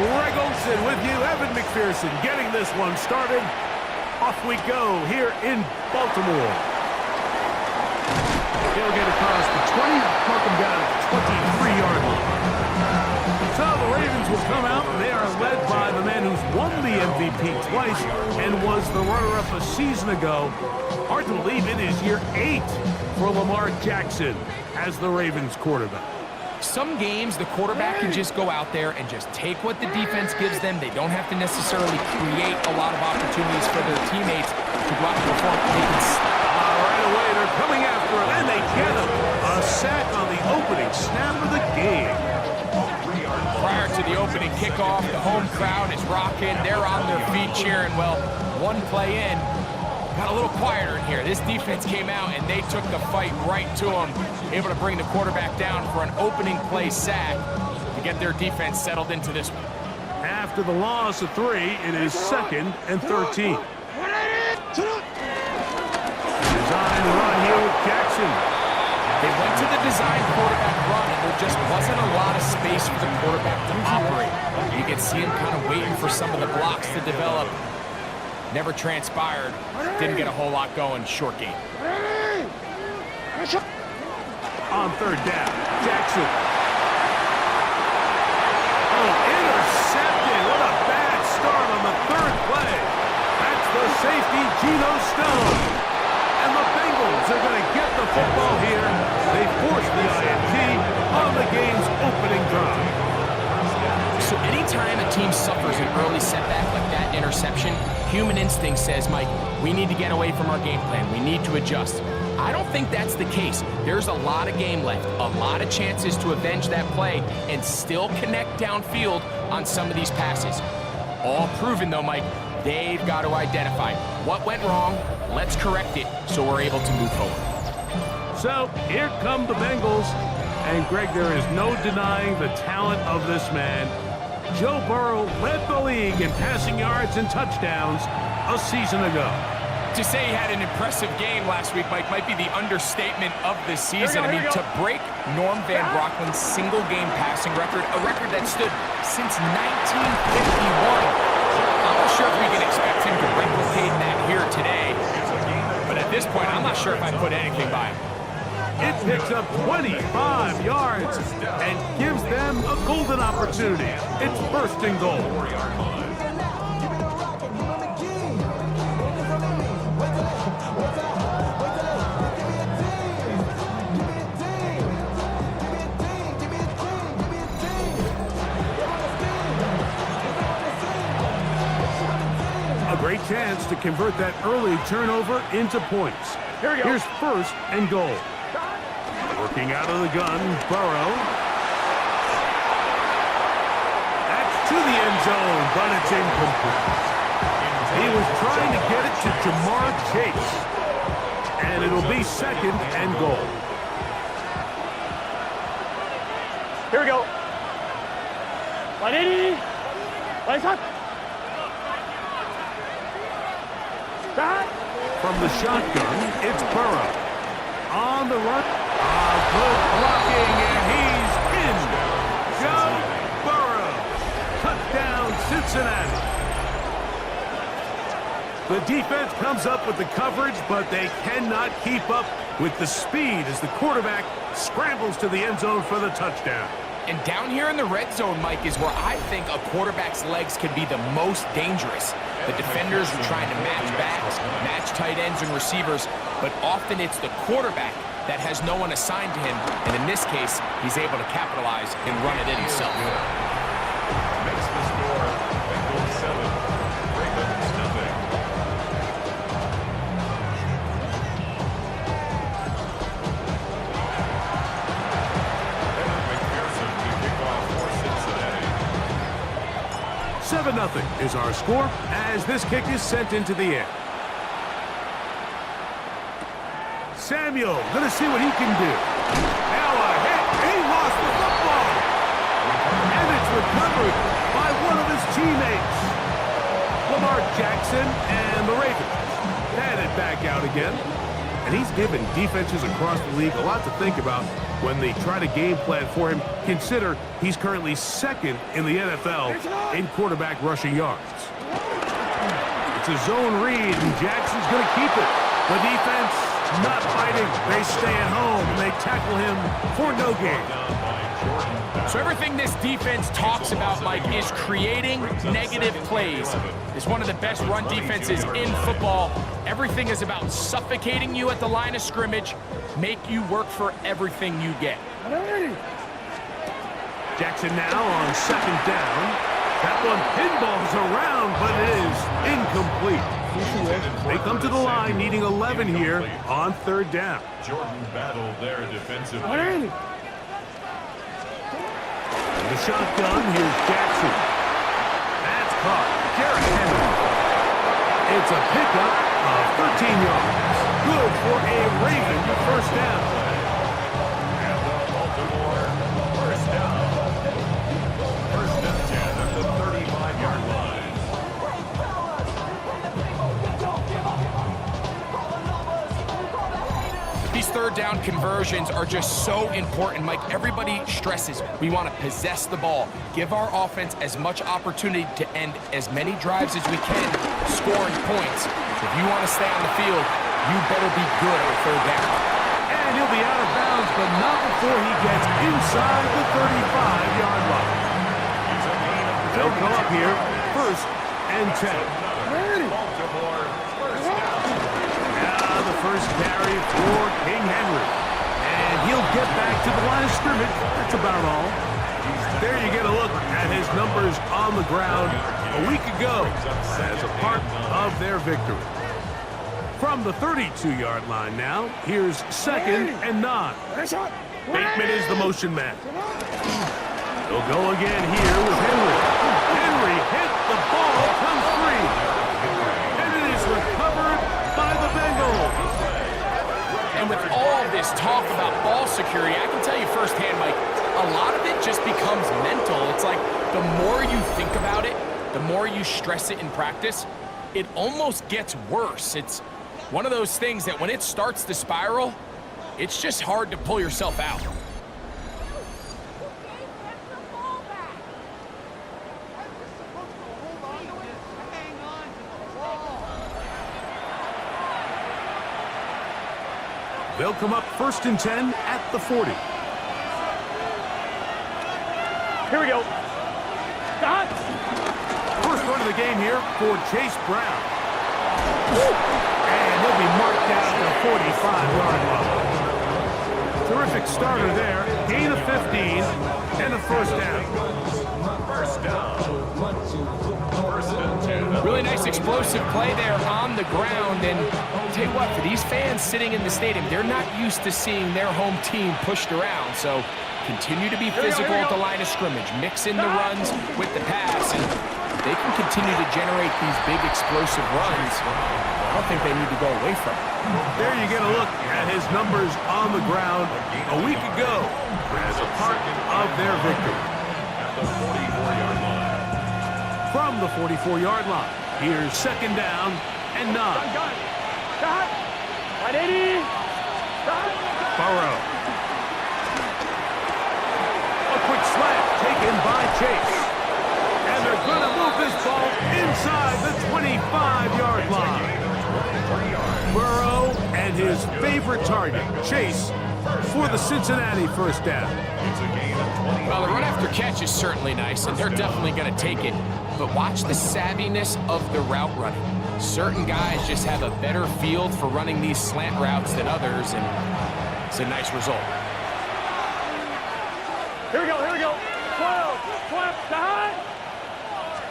Greg Olsen with you. Evan McPherson getting this one started. Off we go here in Baltimore. He'll get across the 20, mark him down at the 23-yard line. So the Ravens will come out, and they are led by the man who's won the MVP twice and was the runner-up a season ago. Hard to believe it is year 8 for Lamar Jackson as the Ravens quarterback. Some games, the quarterback can just go out there and just take what the defense gives them. They don't have to necessarily create a lot of opportunities for their teammates to go out and perform. They can right away, they're coming after him, and they get him. A sack on the opening snap of the game. Prior to the opening kickoff, the home crowd is rocking. They're on their feet cheering. Well, one play in, got a little quieter in here. This defense came out, and they took the fight right to them, able to bring the quarterback down for an opening play sack to get their defense settled into this one. After the loss of 3, it is 2nd and 13. Design run here with Jackson. They went to the design quarterback run, and there just wasn't a lot of space for the quarterback to operate. You can see him kind of waiting for some of the blocks to develop. Never transpired. Didn't get a whole lot going. Short game. On 3rd down, Jackson. Oh, intercepted. What a bad start on the 3rd play. That's the safety, Geno Stone. And the Bengals are going to get the football here. They force the INT on the game's opening drive. So anytime a team suffers an early setback like that interception, human instinct says, Mike, we need to get away from our game plan. We need to adjust. I don't think that's the case. There's a lot of game left, a lot of chances to avenge that play and still connect downfield on some of these passes. All proven, though, Mike, they've got to identify what went wrong, let's correct it so we're able to move forward. So here come the Bengals. And, Greg, there is no denying the talent of this man. Joe Burrow led the league in passing yards and touchdowns a season ago. To say he had an impressive game last week, Mike, might be the understatement of the season. I mean, to break Norm Van Brocklin's single-game passing record, a record that stood since 1951. I'm not sure if we can expect him to replicate that here today. But at this point, I'm not sure if I put anything by him. It picks up 25 yards and gives them a golden opportunity. It's 1st and goal. A great chance to convert that early turnover into points. Here we go. Here's 1st and goal. Working out of the gun, Burrow. That's to the end zone, but it's incomplete. He was trying to get it to Jamar Chase. And it'll be 2nd and goal. Here we go. 180. Lights up. From the shotgun, it's Burrow. On the run. Good blocking, and he's in. Joe Burrow. Touchdown, Cincinnati. The defense comes up with the coverage, but they cannot keep up with the speed as the quarterback scrambles to the end zone for the touchdown. And down here in the red zone, Mike, is where I think a quarterback's legs can be the most dangerous. The defenders are trying to match backs, match tight ends and receivers, but often it's the quarterback that has no one assigned to him, and in this case, he's able to capitalize and run it in himself. Makes the score Bengals 7, Ravens nothing. Evan McPherson to kick off for Cincinnati. 7-0 is our score as this kick is sent into the air. Samuel, gonna see what he can do. Now a hit, he lost the football. And it's recovered by one of his teammates. Lamar Jackson and the Ravens. Had it back out again. And he's given defenses across the league a lot to think about when they try to game plan for him. Consider he's currently second in the NFL in quarterback rushing yards. It's a zone read, and Jackson's going to keep it. The defense not fighting. They stay at home, and they tackle him for no gain. So everything this defense talks about, Mike, is creating negative plays. It's one of the best run defenses in football. Everything is about suffocating you at the line of scrimmage, make you work for everything you get. Jackson now on second down. That one pinballs around, but it is incomplete. They come to the line needing 11 here on third down. Jordan battled there defensively. The shotgun, here's Jackson. That's caught. Garrett Henry. It's a pickup of 13 yards. Good for a Raven first down. And the Baltimore first down. First and 10 at the 35-yard line. These third down conversions are just so important, Mike. Everybody stresses we want to possess the ball, give our offense as much opportunity to end as many drives as we can, scoring points. If you want to stay on the field, you better be good on third down. And he'll be out of bounds, but not before he gets inside the 35-yard line. They'll go up here, first and 10. Baltimore first down. Now the first carry for King Henry. And he'll get back to the line of scrimmage. That's about all. There you get a look at his numbers on the ground a week ago as a part of their victory. From the 32-yard line now, here's second and 9. Bateman is the motion man. He'll go again here with Henry. Henry hit the ball, comes free. And it is recovered by the Bengals. And with all this talk about ball security, I can tell you firsthand, Mike, a lot of it just becomes mental. It's like the more you think about it, the more you stress it in practice, it almost gets worse. It's one of those things that when it starts to spiral, it's just hard to pull yourself out. They'll come up first and 10 at the 40. Here we go. Stop. First run of the game here for Chase Brown. And he'll be marked down at the 45-yard line. Terrific starter there. Gain of 15 and a first down. First down. First and 10. Really nice explosive play there on the ground. And I'll tell you what, for these fans sitting in the stadium, they're not used to seeing their home team pushed around. So continue to be physical at the line of scrimmage. Mix in the runs with the pass. And they can continue to generate these big explosive runs. I don't think they need to go away from it. There you get a look at his numbers on the ground a week ago as a part of their victory. At the 44-yard line. From the 44-yard line, here's second down and 9. Stop. 180. Stop. Burrow. A quick slant taken by Chase. And they're going to move this ball inside the 25-yard line. Burrow and his favorite target, Chase, for the Cincinnati first down. It's a gain of 20. Well, the run after catch is certainly nice, and they're definitely going to take it. But watch the savviness of the route running. Certain guys just have a better field for running these slant routes than others, and it's a nice result. Here we go. 12.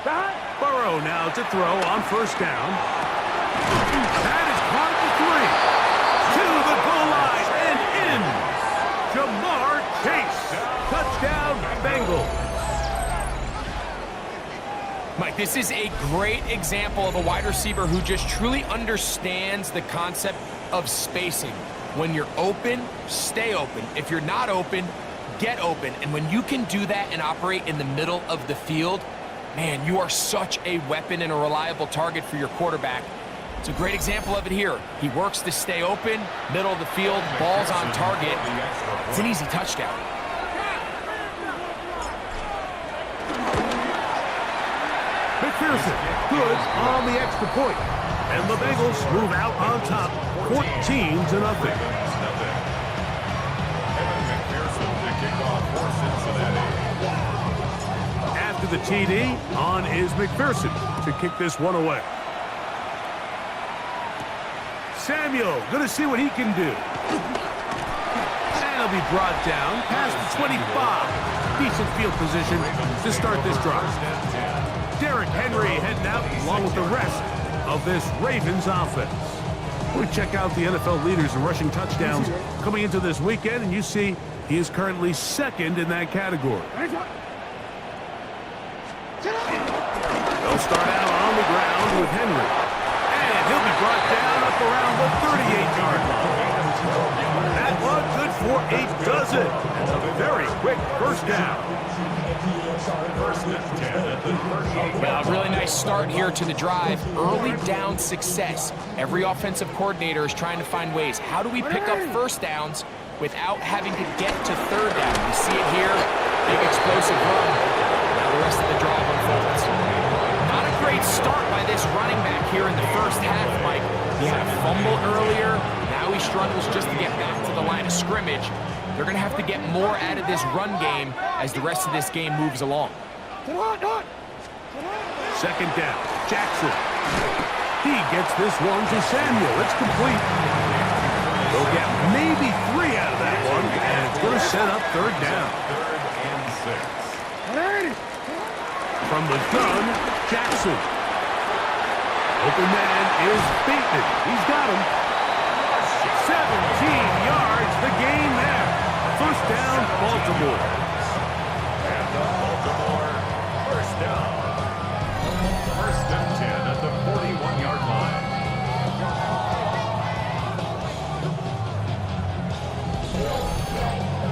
Stop. Burrow now to throw on first down. That is caught at the 3. To the goal line and in. Jamar Chase. Touchdown, Bengals. Mike, this is a great example of a wide receiver who just truly understands the concept of spacing. When you're open, stay open. If you're not open, get open. And when you can do that and operate in the middle of the field, man, you are such a weapon and a reliable target for your quarterback. It's a great example of it here. He works to stay open, middle of the field, ball's on target. It's an easy touchdown. McPherson, good on the extra point. And the Bengals move out on top, 14-0. After the TD, on is McPherson to kick this one away. Samuel, going to see what he can do. And he'll be brought down past the 25. Decent field position to start this drive. Derrick Henry heading out along with the rest of this Ravens offense. We check out the NFL leaders in rushing touchdowns coming into this weekend, and you see he is currently second in that category. They'll start out on the ground with Henry. And he'll be brought down up around the 38-yard line. That one good for a dozen. And a very quick first down. Well, a really nice start here to the drive. Early down success. Every offensive coordinator is trying to find ways. How do we pick up first downs without having to get to third down? You see it here. Big explosive run. Now the rest of the drive unfolds. Not a great start by this running back here in the first half, Mike. He had a fumble earlier. Now he struggles just to get back to the line of scrimmage. They're going to have to get more out of this run game as the rest of this game moves along. Second down, Jackson. He gets this one to Samuel. It's complete. They'll get maybe 3 out of that one, and it's going to set up third down. From the gun, Jackson. Open man is Bateman. He's got him. 17 yards, the gain there. First down, Baltimore. And the Baltimore first down. First and 10 at the 41-yard line.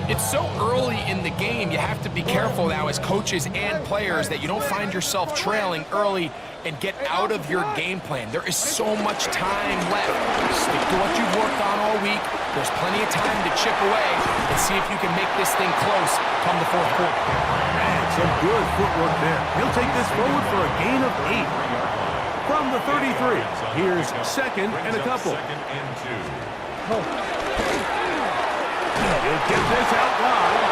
It's so early in the game, you have to be careful now as coaches and players that you don't find yourself trailing early and get out of your game plan. There is so much time left. Stick to what you've worked on all week. There's plenty of time to chip away and see if you can make this thing close come the fourth quarter. Man, some good footwork there. He'll take this forward for a gain of 8. From the 33, here's second and a couple. Second and 2. He'll get this out wide.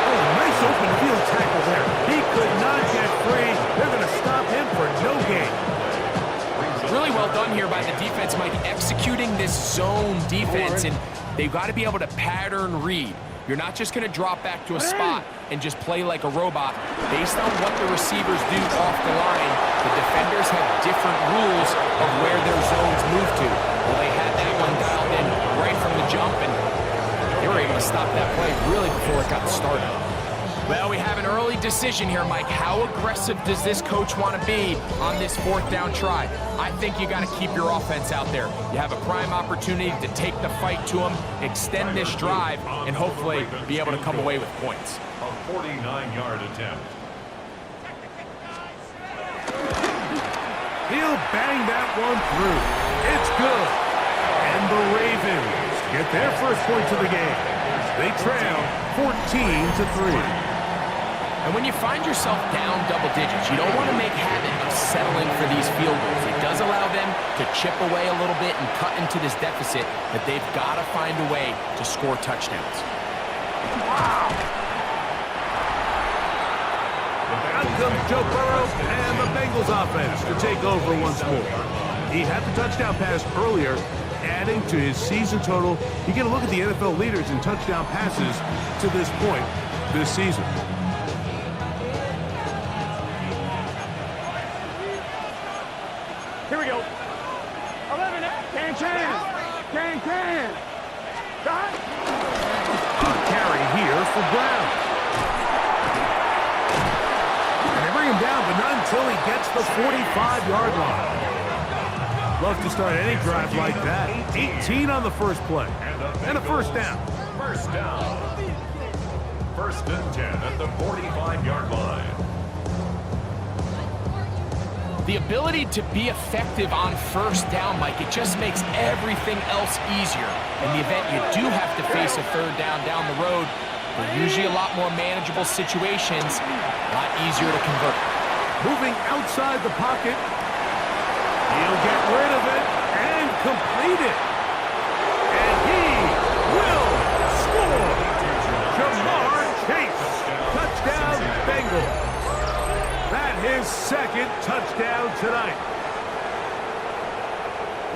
Oh, nice open field tackle there. He could not get free. They're going to stop him for no gain. Really well done here by the defense, Mike, executing this zone defense, and they've got to be able to pattern read. You're not just going to drop back to a spot and just play like a robot. Based on what the receivers do off the line, the defenders have different rules of where their zones move to. Well, they had that one dialed in right from the jump, and they were able to stop that play really before it got started. Well, we have an early decision here, Mike. How aggressive does this coach want to be on this fourth down try? I think you got to keep your offense out there. You have a prime opportunity to take the fight to them, extend this drive, and hopefully be able to come away with points. A 49-yard attempt. He'll bang that one through. It's good. And the Ravens get their first points of the game. They trail 14-3. And when you find yourself down double digits, you don't want to make habit of settling for these field goals. It does allow them to chip away a little bit and cut into this deficit, but they've got to find a way to score touchdowns. Wow. Out comes Joe Burrow and the Bengals offense to take over once more. He had the touchdown pass earlier, adding to his season total. You get a look at the NFL leaders in touchdown passes to this point this season. Here we go. 11. Can. Good carry here for Brown. And they bring him down, but not until he gets the 45-yard line. Love to start any drive like that. 18 on the first play. And a first down. First down. First and 10 at the 45-yard line. The ability to be effective on first down, Mike, it just makes everything else easier. In the event you do have to face a third down the road, they're usually a lot more manageable situations, a lot easier to convert. Moving outside the pocket. He'll get rid of it and complete it. And he will score. Jamar Chase. Touchdown, Bengals. That his second touchdown tonight.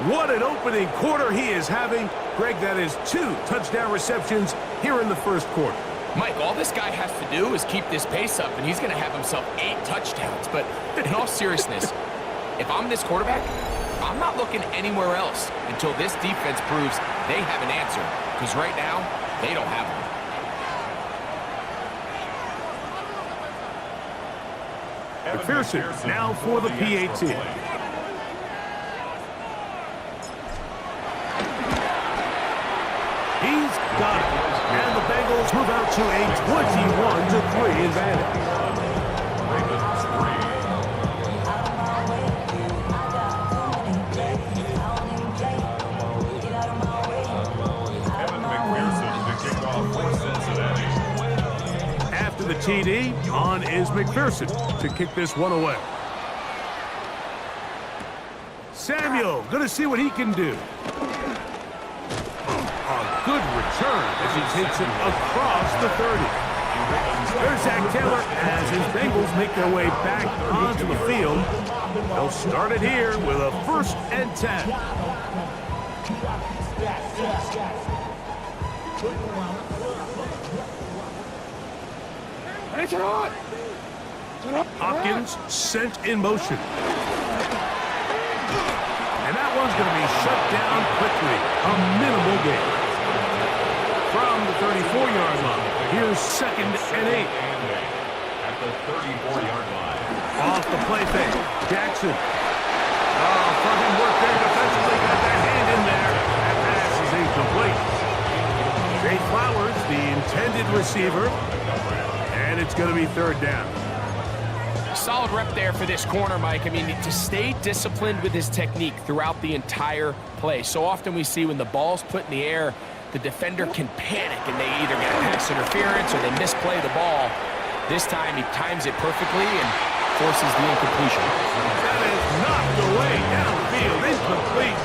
What an opening quarter he is having. Greg, that is 2 touchdown receptions here in the first quarter. Mike, all this guy has to do is keep this pace up, and he's going to have himself 8 touchdowns. But in all seriousness, if I'm this quarterback, I'm not looking anywhere else until this defense proves they have an answer. Because right now, they don't have one. McPherson now for the PAT. He's got it. And the Bengals move out to a 21-3 advantage. Ravens 3. Evan McPherson to kick off for Cincinnati. After the TD, on is McPherson to kick this one away. Samuel, going to see what he can do. A good return as he takes it across the 30. There's Zach Taylor as his Bengals make their way back onto the field. They'll start it here with a 1st and 10. Hopkins sent in motion. And that one's going to be shut down quickly. A minimal gain. From the 34-yard line, here's 2nd and 8. At the 34-yard line. Off the play fake. Jackson. Oh, front end work there defensively. Got that hand in there. That pass is incomplete. Jay Flowers, the intended receiver. And it's going to be 3rd down. Solid rep there for this corner, Mike. I mean, to stay disciplined with his technique throughout the entire play. So often we see when the ball's put in the air, the defender can panic and they either get pass interference or they misplay the ball. This time he times it perfectly and forces the incompletion. That is knocked away downfield, incomplete.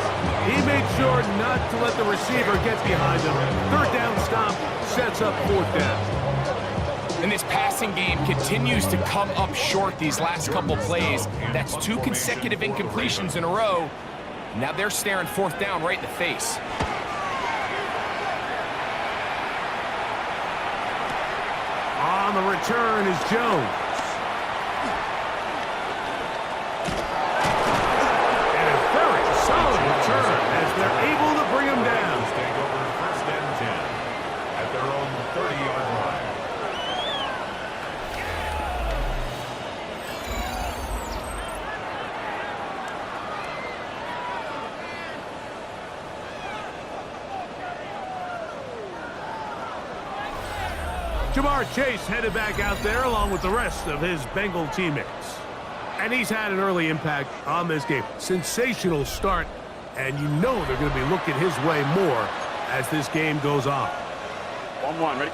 He made sure not to let the receiver get behind him. 3rd down stop sets up 4th down. And this passing game continues to come up short these last couple plays. That's 2 consecutive incompletions in a row. Now they're staring 4th down right in the face. On the return is Jones. And a very solid return as they're able to bring him down. Take over 1st and 10 at their own 30-yard line. Jamar Chase headed back out there along with the rest of his Bengal teammates. And he's had an early impact on this game. Sensational start, and you know they're going to be looking his way more as this game goes on. 1-1, ready?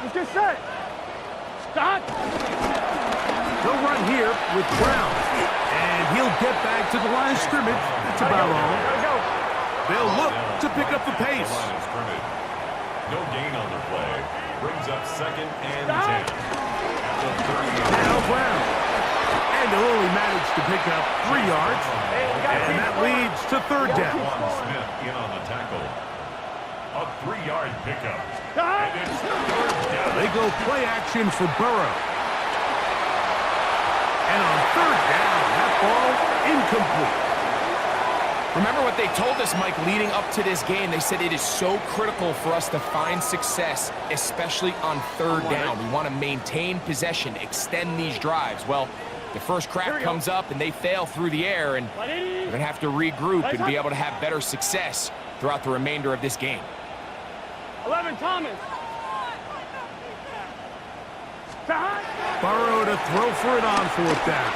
Let's get set. Stop. They'll run here with Brown. And he'll get back to the line of scrimmage. That's about all. Gotta go. They'll look to pick up the pace. Line of scrimmage. No gain on the play. Brings up 2nd and 10. At the 30-yard line. Now Brown. And he'll only manage to pick up 3 yards. And that leads to 3rd down. Smith in on the tackle. A 3-yard pickup. And it's 3rd down. They go play action for Burrow. And on 3rd down, that ball incomplete. Remember what they told us, Mike, leading up to this game. They said it is so critical for us to find success, especially on 3rd down. We want to maintain possession, extend these drives. Well, the first crack comes up and they fail through the air, and they're going to have to regroup and be able to have better success throughout the remainder of this game. 11, Thomas. Burrow to throw for it on fourth down.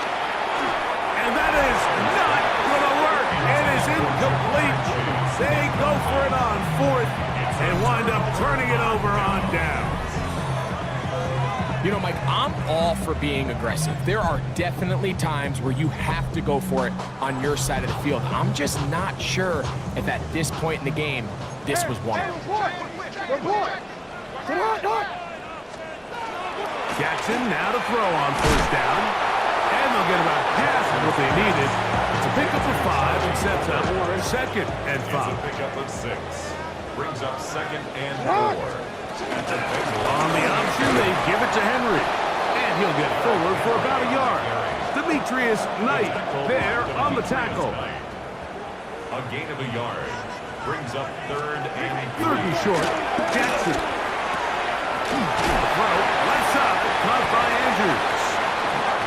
And that is not going to work. It is incomplete. They go for it on fourth and wind up turning it over on down. You know, Mike, I'm all for being aggressive. There are definitely times where you have to go for it on your side of the field. I'm just not sure if at this point in the game, this was one of them. Jackson now to throw on first down. And they'll get about half of what they needed. It's a pickup of 5 and sets up second and 5. It's a pickup of 6. Brings up second and 4. On the option, they give it to Henry. And he'll get forward for about a yard. Demetrius Knight there on the tackle. A gain of a yard. Brings up third and 3. Third and short. Jackson. Throw, left side, caught by Andrews.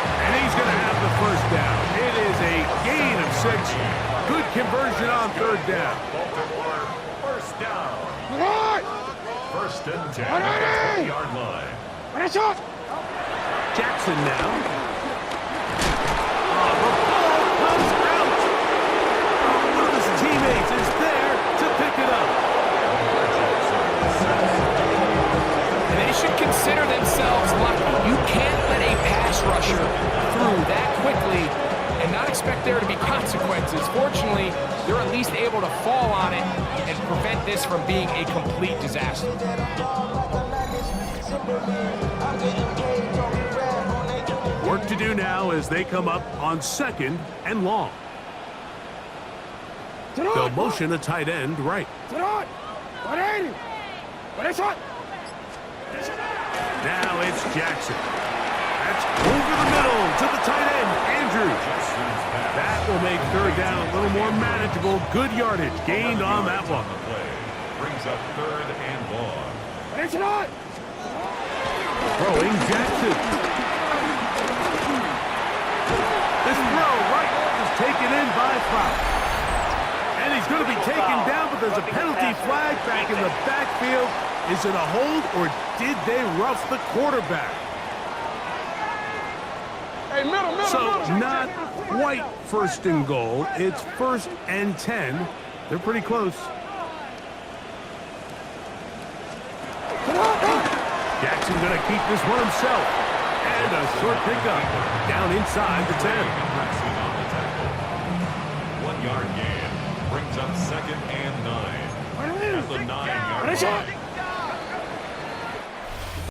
And he's going to have the first down. It is a gain of 6. Good conversion on third down. Baltimore, first down. First and 10 at the 20-yard line. Jackson now. Oh, the ball comes out. One of his teammates is there to pick it up. And they should consider themselves lucky. You can't let a pass rusher through that quickly and not expect there to be consequences. Fortunately, they're at least able to fall on it and prevent this from being a complete disaster. Work to do now as they come up on second and long. They'll motion a tight end right. Now it's Jackson. That's over the middle to the tight end, Andrews. That will make third down a little more manageable. Good yardage gained on that one. Brings up third and long. Throwing Jackson. This throw right is taken in by Fox. And he's going to be taken down, but there's a penalty flag back in the backfield. Is it a hold, or did they rough the quarterback? So not quite first and goal. It's first and 10. They're pretty close. Jackson going to keep this one himself. And a short pickup down inside the 10. 1 yard gain. Brings up second and 9. At the 9-yard line.